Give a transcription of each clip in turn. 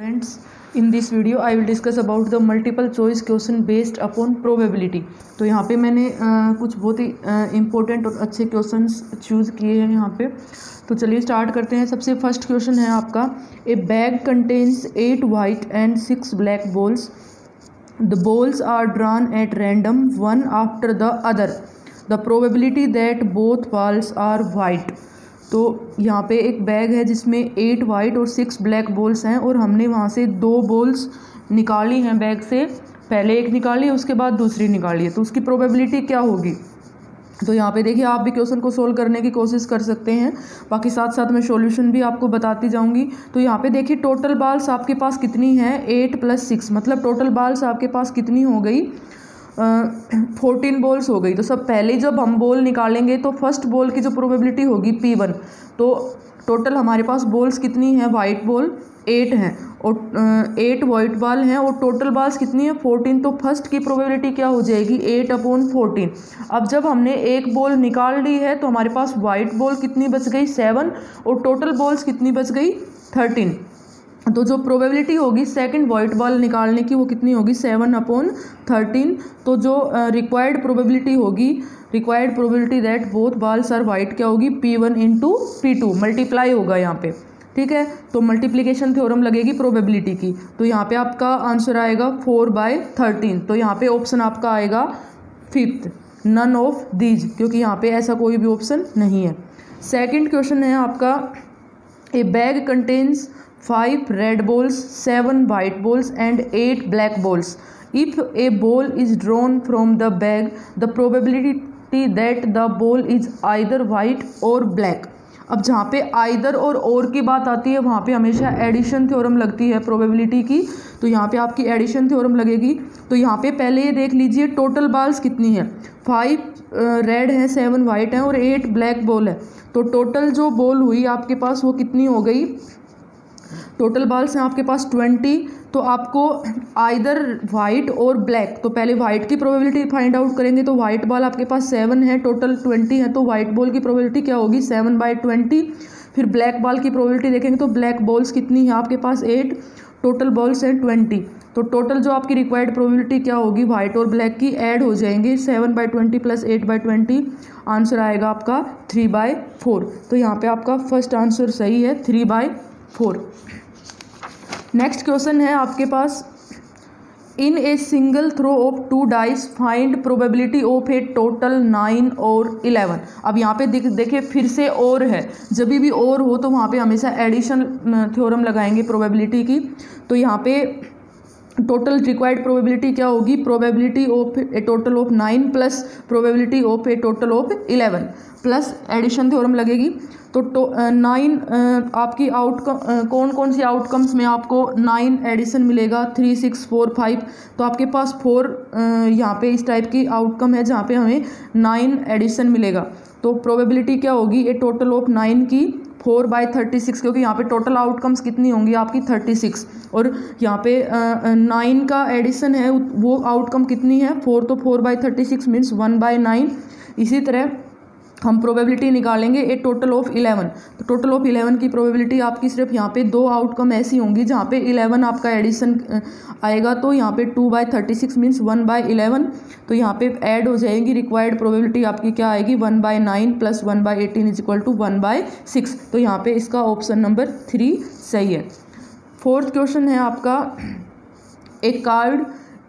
Friends, in this video I will discuss about the multiple choice question based upon probability। तो यहाँ पे मैंने कुछ बहुत ही इम्पोर्टेंट और अच्छे क्वेश्चंस चूज़ किए हैं यहाँ पे। तो चलिए स्टार्ट करते हैं। सबसे फर्स्ट क्वेश्चन है आपका, a bag contains 8 white and 6 black balls. The balls are drawn at random one after the other. The probability that both balls are white. तो यहाँ पे एक बैग है जिसमें 8 वाइट और 6 ब्लैक बॉल्स हैं और हमने वहाँ से 2 बॉल्स निकाली हैं बैग से। पहले एक निकाली है, उसके बाद दूसरी निकाली है, तो उसकी प्रोबेबिलिटी क्या होगी। तो यहाँ पे देखिए, आप भी क्वेश्चन को सोल्व करने की कोशिश कर सकते हैं, बाकी साथ साथ मैं सॉल्यूशन भी आपको बताती जाऊँगी। तो यहाँ पे देखिए, टोटल बॉल्स आपके पास कितनी है, 8 + 6, मतलब टोटल बॉल्स आपके पास कितनी हो गई, 14 बॉल्स हो गई। तो सब पहले जब हम बॉल निकालेंगे तो फर्स्ट बॉल की जो प्रोबेबिलिटी होगी P1। तो टोटल हमारे पास बॉल्स कितनी है, वाइट बॉल 8 हैं और 8 वाइट बॉल हैं और टोटल बॉल्स कितनी है, 14। तो फर्स्ट की प्रोबेबिलिटी क्या हो जाएगी, 8/14। अब जब हमने एक बॉल निकाल ली है तो हमारे पास वाइट बॉल कितनी बच गई, 7, और टोटल बॉल्स कितनी बच गई, 13। तो जो प्रोबेबिलिटी होगी सेकंड वाइट बॉल निकालने की वो कितनी होगी, 7/13। तो जो रिक्वायर्ड प्रोबेबिलिटी होगी, required probability that both balls are white, क्या होगी, P1 × P2 मल्टीप्लाई होगा यहाँ पे, ठीक है। तो मल्टीप्लिकेशन थ्योरम लगेगी प्रोबेबिलिटी की। तो यहाँ पे आपका आंसर आएगा 4/13। तो यहाँ पे ऑप्शन आपका आएगा 5th, नन ऑफ दीज, क्योंकि यहाँ पे ऐसा कोई भी ऑप्शन नहीं है। सेकेंड क्वेश्चन है आपका, a bag contains 5 red balls, 7 white balls and 8 black balls. If a ball is drawn from the bag, the probability that the ball is either white or black. अब जहाँ पे either और की बात आती है वहाँ पे हमेशा एडिशन थ्योरम लगती है प्रोबेबिलिटी की। तो यहाँ पे आपकी एडिशन थ्योरम लगेगी। तो यहाँ पे पहले ये देख लीजिए टोटल बॉल्स कितनी है, 5 रेड है, 7 वाइट है और 8 ब्लैक बॉल है। तो टोटल जो बॉल हुई आपके पास वो कितनी हो गई, टोटल बॉल्स हैं आपके पास 20। तो आपको आइदर वाइट और ब्लैक, तो पहले वाइट की प्रोबेबिलिटी फाइंड आउट करेंगे। तो वाइट बॉल आपके पास 7 है, टोटल 20 है, तो वाइट बॉल की प्रोबेबिलिटी क्या होगी, 7/20। फिर ब्लैक बॉल की प्रोबेबिलिटी देखेंगे तो ब्लैक बॉल्स कितनी है आपके पास, 8, टोटल बॉल्स हैं 20। तो टोटल जो आपकी रिक्वायर्ड प्रोबेबिलिटी क्या होगी, वाइट और ब्लैक की ऐड हो जाएंगे, 7/20 + 8/20, आंसर आएगा आपका 3/4। तो यहाँ पे आपका फर्स्ट आंसर सही है, 3/4। नेक्स्ट क्वेश्चन है आपके पास, in a single throw of 2 dice find probability of a total 9 और 11। अब यहाँ पे देखिए फिर से और है, जब भी और हो तो वहाँ पे हमेशा एडिशन थ्योरम लगाएंगे प्रोबेबिलिटी की। तो यहाँ पे टोटल रिक्वायर्ड प्रोबेबिलिटी क्या होगी, probability of a total of 9 plus probability of a total of 11 plus addition theorem लगेगी। तो 9 आपकी आउटकम, कौन कौन सी आउटकम्स में आपको 9 एडिशन मिलेगा, 3, 6, 4, 5। तो आपके पास 4 यहाँ पे इस टाइप की आउटकम है जहाँ पे हमें 9 एडिशन मिलेगा। तो प्रोबेबिलिटी क्या होगी, ए टोटल ऑफ 9 की 4/36, क्योंकि यहाँ पे टोटल आउटकम्स कितनी होंगी आपकी 36, और यहाँ पे 9 का एडिशन है वो आउटकम कितनी है, 4। तो 4/36 मीन्स 1/9। इसी तरह हम प्रोबेबिलिटी निकालेंगे ए टोटल ऑफ 11। तो टोटल ऑफ 11 की प्रोबेबिलिटी आपकी सिर्फ यहाँ पे 2 आउटकम ऐसी होंगी जहाँ पे 11 आपका एडिशन आएगा। तो यहाँ पे 2/36 मीन्स 1/11। तो यहाँ पे ऐड हो जाएगी, रिक्वायर्ड प्रोबेबिलिटी आपकी क्या आएगी, 1/9 + 1/18 = 1/6। तो यहाँ पे इसका ऑप्शन नंबर 3 सही है। फोर्थ क्वेश्चन है आपका, a card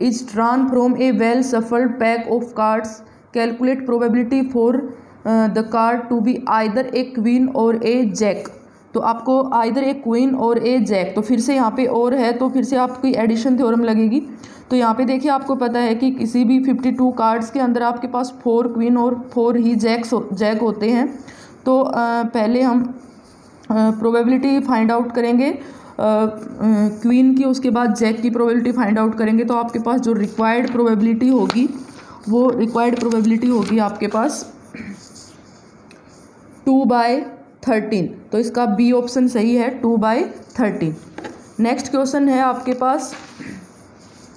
is drawn from a well shuffled pack of cards, calculate probability for the card to be either a queen or a Jack. तो आपको either a queen or a Jack, तो फिर से यहाँ पे और है तो फिर से आपकी एडिशन थ्योरम लगेगी। तो यहाँ पे देखिए, आपको पता है कि किसी भी 52 कार्ड्स के अंदर आपके पास 4 क्वीन और 4 ही जैक होते हैं। तो पहले हम प्रोबेबिलिटी फाइंड आउट करेंगे क्वीन की, उसके बाद जैक की प्रोबेबिलिटी फाइंड आउट करेंगे। तो आपके पास जो रिक्वायर्ड प्रोबेबिलिटी होगी वो रिक्वायर्ड प्रोबेबिलिटी होगी आपके पास 2/13। तो इसका बी ऑप्शन सही है, 2/13। नेक्स्ट क्वेश्चन है आपके पास,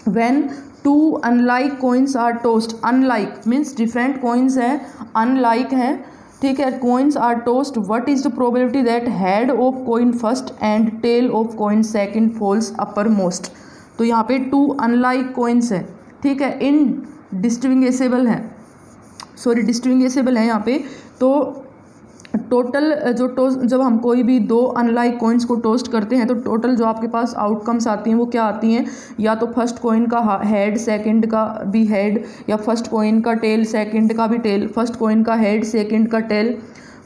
when 2 unlike coins are tossed, unlike means different coins हैं, अनलाइक हैं, ठीक है, coins are tossed, what is the probability that head of coin first and tail of coin second falls uppermost? तो यहाँ पे 2 अनलाइक coins है, ठीक है, डिस्टिंग्विशेबल है यहाँ पे। तो टोटल जब हम कोई भी 2 अनलाइक कॉइन्स को टोस्ट करते हैं तो टोटल जो आपके पास आउटकम्स आती हैं वो क्या आती हैं, या तो फर्स्ट कॉइन का हेड, सेकंड का भी हेड, या फर्स्ट कॉइन का टेल, सेकंड का भी टेल, फर्स्ट कॉइन का हेड, सेकंड का टेल,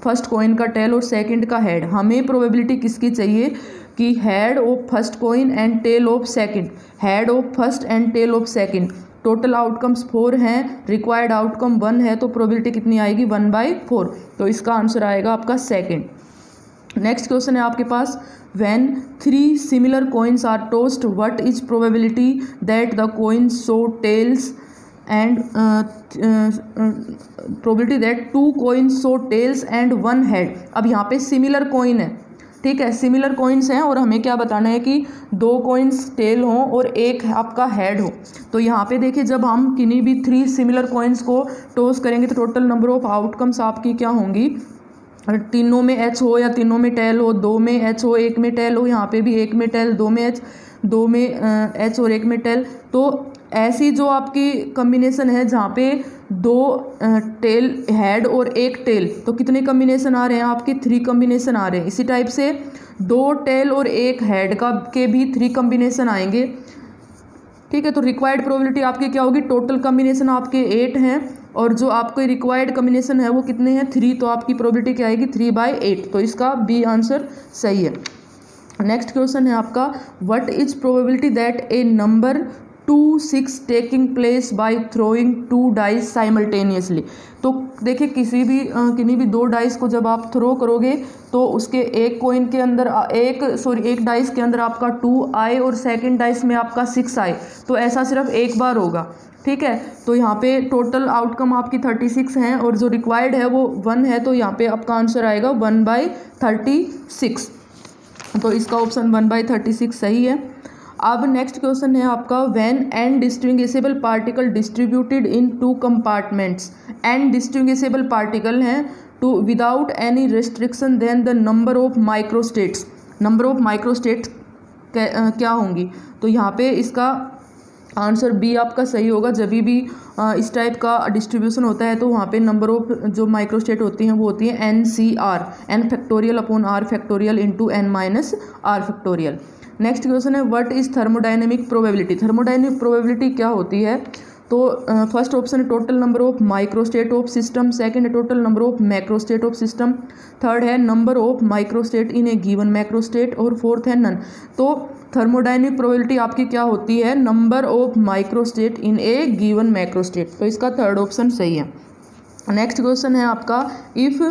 फर्स्ट कॉइन का टेल और सेकंड का हेड। हमें प्रोबेबिलिटी किसकी चाहिए कि head of first coin and tail of second, head of first and tail of second. Total outcomes 4 हैं, रिक्वायर्ड आउटकम 1 है, तो प्रोबेबिलिटी कितनी आएगी 1/4। तो इसका आंसर आएगा आपका सेकंड। नेक्स्ट क्वेश्चन है आपके पास, when 3 similar coins are tossed what is probability that the coins show tails and probability that 2 coins show tails and 1 head. अब यहाँ पे सिमिलर कॉइन है, ठीक है, सिमिलर कॉइन्स हैं और हमें क्या बताना है कि 2 कॉइन्स टेल हों और 1 आपका हेड हो। तो यहाँ पे देखिए जब हम किन्हीं भी 3 सिमिलर कॉइन्स को टॉस करेंगे तो टोटल नंबर ऑफ आउटकम्स आपकी क्या होंगी, तीनों में एच हो या तीनों में टेल हो, 2 में एच हो 1 में टेल हो, यहाँ पे भी 1 में टेल 2 में एच, 2 में एच और 1 में टेल। तो ऐसी जो आपकी कम्बिनेशन है जहाँ पे 2 टेल हेड और 1 टेल, तो कितने कम्बिनेशन आ रहे हैं आपके 3 कम्बिनेशन आ रहे हैं। इसी टाइप से 2 टेल और 1 हेड का के भी 3 कम्बिनेशन आएंगे, ठीक है। तो रिक्वायर्ड प्रोबेबिलिटी आपकी क्या होगी, टोटल कम्बिनेशन आपके 8 हैं और जो आपके रिक्वायर्ड कम्बिनेशन है वो कितने हैं 3, तो आपकी प्रोबेबिलिटी क्या आएगी 3/8। तो इसका बी आंसर सही है। नेक्स्ट क्वेश्चन है आपका, what is probability that A number 2 6 taking place by throwing 2 dice simultaneously. तो देखिए किन्हीं भी 2 डाइस को जब आप थ्रो करोगे तो उसके एक कॉइन के अंदर एक डाइस के अंदर आपका 2 आए और सेकंड डाइस में आपका 6 आए, तो ऐसा सिर्फ एक बार होगा, ठीक है। तो यहाँ पे टोटल आउटकम आपकी 36 हैं और जो रिक्वायर्ड है वो 1 है, तो यहाँ पे आपका आंसर आएगा 1/36। तो इसका ऑप्शन 1/36 सही है। अब नेक्स्ट क्वेश्चन है आपका, when n distinguishable particle distributed in 2 compartments, n distinguishable particle हैं to without any restriction then the number of microstates, number of microstates क्या होंगी। तो यहाँ पे इसका आंसर बी आपका सही होगा। जब भी इस टाइप का डिस्ट्रीब्यूशन होता है तो वहाँ पे नंबर ऑफ जो माइक्रोस्टेट होती हैं वो होती है NCR, n factorial upon r factorial into n minus r factorial. Next question है, what is thermodynamic probability. Thermodynamic probability क्या होती है, तो फर्स्ट ऑप्शन है total number of microstate of system, second है total number of macrostate of system, third है number of microstate in a given macrostate और fourth है नन। तो थर्मोडायनेमिक प्रोबेबिलिटी आपकी क्या होती है, number of microstate in a given macrostate. तो इसका थर्ड ऑप्शन सही है। नेक्स्ट क्वेश्चन है आपका, if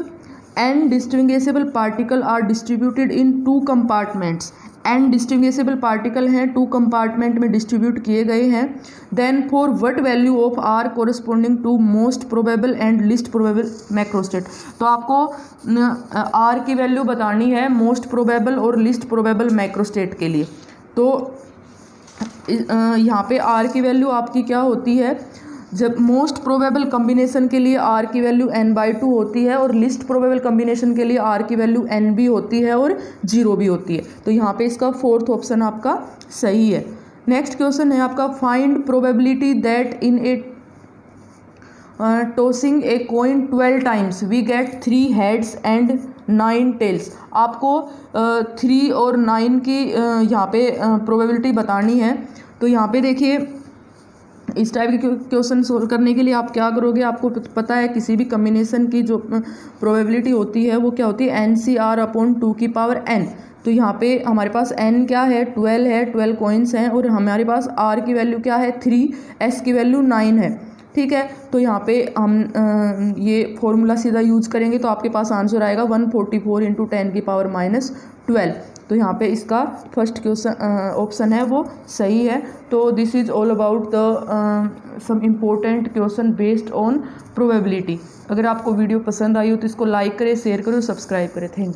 n distinguishable particle are distributed in 2 compartments, n distinguishable particle हैं 2 कंपार्टमेंट में डिस्ट्रीब्यूट किए गए हैं, then for what value of r corresponding to most probable and least probable macrostate. तो आपको आर की वैल्यू बतानी है मोस्ट प्रोबेबल और लिस्ट प्रोबेबल मैक्रोस्टेट के लिए। तो यहाँ पे आर की वैल्यू आपकी क्या होती है, जब मोस्ट प्रोबेबल कम्बिनेशन के लिए आर की वैल्यू n/2 होती है और लिस्ट प्रोबेबल कम्बिनेशन के लिए आर की वैल्यू n भी होती है और 0 भी होती है। तो यहाँ पे इसका फोर्थ ऑप्शन आपका सही है। नेक्स्ट क्वेश्चन है आपका, find probability that in a tossing a coin 12 times we get 3 heads and 9 tails. आपको 3 और 9 की यहाँ पे प्रोबेबिलिटी बतानी है। तो यहाँ पे देखिए इस टाइप के क्वेश्चन सोल्व करने के लिए आप क्या करोगे, आपको पता है किसी भी कम्बिनेशन की जो प्रोबेबिलिटी होती है वो क्या होती है NCR अपॉन 2n। तो यहाँ पे हमारे पास n क्या है 12 है, 12 कॉइन्स हैं और हमारे पास r की वैल्यू क्या है 3, s की वैल्यू 9 है, ठीक है। तो यहाँ पे हम ये फॉर्मूला सीधा यूज करेंगे तो आपके पास आंसर आएगा 144 × 10⁻⁻12। तो यहाँ पे इसका फर्स्ट क्वेश्चन ऑप्शन है वो सही है। तो this is all about the some important question based on probability. अगर आपको वीडियो पसंद आई हो तो इसको लाइक करें, शेयर करें और सब्सक्राइब करें। Thank you.